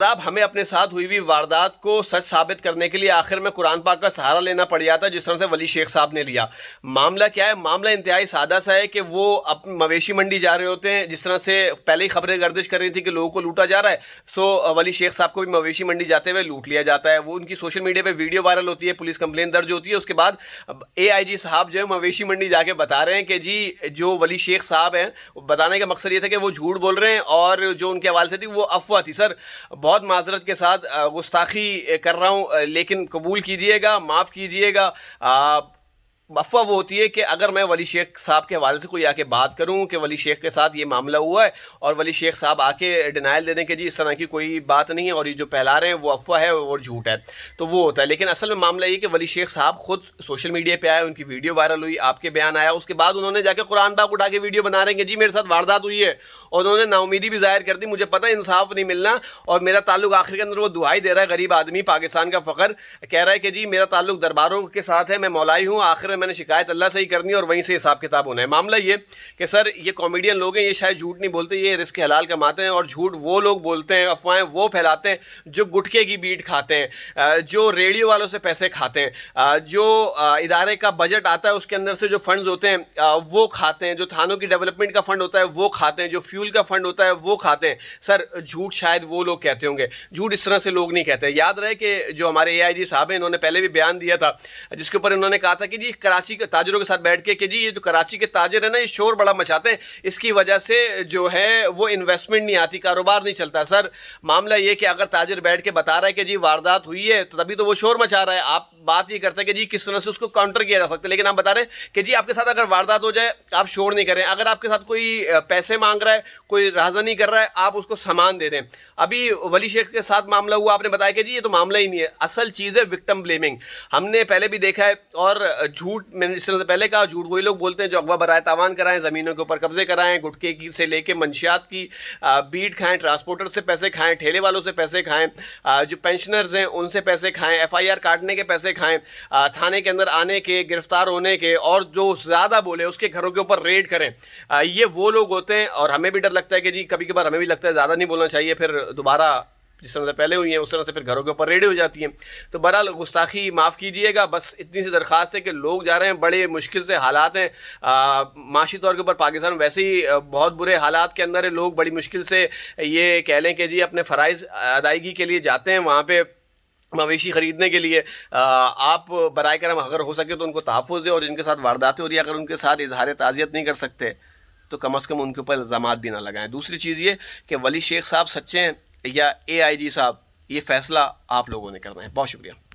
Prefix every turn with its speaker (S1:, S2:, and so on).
S1: اب ہمیں اپنے ساتھ ہوئی ہوئی واردات کو سچ ثابت کرنے کے لیے آخر میں قرآن پاک کا سہارا لینا پڑ جاتا، جس طرح سے ولی شیخ صاحب نے لیا۔ معاملہ کیا ہے؟ معاملہ انتہائی سادہ سا ہے کہ وہ مویشی منڈی جا رہے ہوتے ہیں، جس طرح سے پہلے ہی خبریں گردش کر رہی تھی کہ لوگوں کو لوٹا جا رہا ہے، سو ولی شیخ صاحب کو بھی مویشی منڈی جاتے ہوئے لوٹ لیا جاتا ہے۔ وہ ان کی سوشل میڈیا پہ ویڈیو وائرل ہوتی ہے، پولیس کمپلین درج ہوتی ہے، اس کے بعد اے آئی جی صاحب جو ہے مویشی منڈی جا کے بتا رہے ہیں کہ جی جو ولی شیخ صاحب ہیں، بتانے کا مقصد یہ تھا کہ وہ جھوٹ بول رہے ہیں اور جو ان کے حوالے سے تھی وہ افواہ تھی۔ سر بہت معذرت کے ساتھ گستاخی کر رہا ہوں، لیکن قبول کیجئے گا، معاف کیجئے گا۔ افواہ وہ ہوتی ہے کہ اگر میں ولی شیخ صاحب کے حوالے سے کوئی آ کے بات کروں کہ ولی شیخ کے ساتھ یہ معاملہ ہوا ہے اور ولی شیخ صاحب آ کے ڈینائل دے دیں کہ جی اس طرح کی کوئی بات نہیں ہے اور یہ جو پھیلا رہے ہیں وہ افواہ ہے اور جھوٹ ہے، تو وہ ہوتا ہے۔ لیکن اصل میں معاملہ یہ کہ ولی شیخ صاحب خود سوشل میڈیا پہ آئے، ان کی ویڈیو وائرل ہوئی، آپ کے بیان آیا، اس کے بعد انہوں نے جا کے قرآن پاک اٹھا کے ویڈیو بنا رہے ہیں کہ جی میرے ساتھ واردات ہوئی ہے، اور انہوں نے نا امیدی بھی ظاہر کر دی، مجھے پتہ انصاف نہیں ملنا اور میرا تعلق آخر کے اندر وہ دعائی دے رہا ہے، غریب آدمی، پاکستان کا فخر، کہہ رہا ہے کہ جی میرا تعلق درباروں کے ساتھ ہے، میں مولائی ہوں، آخر میں نے شکایت اللہ سے ہی کرنی اور وہیں سے حساب کتاب ہونا ہے۔ معاملہ یہ کہ سر یہ کامیڈین لوگ ہیں، یہ شاید جھوٹ نہیں بولتے، یہ رزق حلال کماتے ہیں، اور جھوٹ وہ لوگ بولتے ہیں، افواہیں وہ پھیلاتے ہیں جو گٹکے کی بیٹ کھاتے ہیں، جو ریڈیو والوں سے پیسے کھاتے ہیں، جو ادارے کا بجٹ آتا ہے اس کے اندر سے جو فنڈز ہوتے ہیں وہ کھاتے ہیں، جو تھانوں کی ڈیولپمنٹ کا فنڈ ہوتا ہے وہ کھاتے ہیں، جو فیول کا فنڈ ہوتا ہے وہ کھاتے ہیں۔ سر جھوٹ شاید وہ لوگ کہتے ہوں گے، جھوٹ اس طرح سے لوگ نہیں کہتے۔ یاد رہے کہ جو ہمارے اے آئی جی صاحب ہیں، انہوں نے پہلے بھی بیان دیا تھا جس کے اوپر انہوں نے کہا تھا کہ جی کراچی کے تاجروں کے ساتھ بیٹھ کے کہ جی یہ جو کراچی کے تاجر ہیں نا، یہ شور بڑا مچاتے ہیں، اس کی وجہ سے جو ہے وہ انویسٹمنٹ نہیں آتی، کاروبار نہیں چلتا۔ سر معاملہ یہ کہ اگر تاجر بیٹھ کے بتا رہا ہے کہ جی واردات ہوئی ہے تو تبھی تو وہ شور مچا رہا ہے، آپ بات یہ کرتے ہیں کہ جی کس طرح سے اس کو کاؤنٹر کیا جا سکتا ہے، لیکن آپ بتا رہے ہیں کہ جی آپ کے ساتھ اگر واردات ہو جائے آپ شور نہیں کریں، اگر آپ کے ساتھ کوئی پیسے مانگ رہا ہے، کوئی رازنی کر رہا ہے، آپ اس کو سامان دے دیں۔ ابھی ولی شیخ کے ساتھ معاملہ ہوا، آپ نے بتایا کہ جی یہ تو معاملہ ہی نہیں ہے۔ اصل چیز ہے وکٹم بلیمنگ، ہم نے پہلے بھی دیکھا ہے، اور جھوٹ میں نے اس طرح سے پہلے کہا، جھوٹ وہی لوگ بولتے ہیں جو اغوا برائے تاوان کرائیں، زمینوں کے اوپر قبضے کرائیں، گٹکے کی سے لے کے منشیات کی بیٹ کھائیں، ٹرانسپورٹر سے پیسے کھائیں، ٹھیلے والوں سے پیسے کھائیں، جو پینشنرز ہیں ان سے پیسے کھائیں، ایف آئی آر کاٹنے کے پیسے کھائیں، تھانے کے اندر آنے کے، گرفتار ہونے کے، اور جو زیادہ بولے اس کے گھروں کے اوپر ریڈ کریں، یہ وہ لوگ ہوتے ہیں۔ اور ہمیں بھی ڈر لگتا ہے کہ جی کبھی کبھار ہمیں بھی لگتا ہے زیادہ نہیں بولنا چاہیے، پھر دوبارہ جس طرح سے پہلے ہوئی ہیں اس طرح سے پھر گھروں کے اوپر ریڈیں ہو جاتی ہیں۔ تو بہرحال گستاخی معاف کیجئے گا، بس اتنی سی درخواست ہے کہ لوگ جا رہے ہیں، بڑے مشکل سے حالات ہیں، معاشی طور کے اوپر پاکستان میں ویسے ہی بہت برے حالات کے اندر ہے، لوگ بڑی مشکل سے یہ کہہ لیں کہ جی اپنے فرائض ادائیگی کے لیے جاتے ہیں وہاں پہ مویشی خریدنے کے لیے۔ آپ برائے کرم اگر ہو سکے تو ان کو تحفظ دیں، اور جن کے ساتھ وارداتیں ہو رہی ہیں اگر ان کے ساتھ اظہار تعزیت نہیں کر سکتے تو کم از کم ان کے اوپر الزامات بھی نہ لگائیں۔ دوسری چیز یہ کہ ولی شیخ صاحب سچے ہیں یا اے آئی جی صاحب، یہ فیصلہ آپ لوگوں نے کرنا ہے۔ بہت شکریہ۔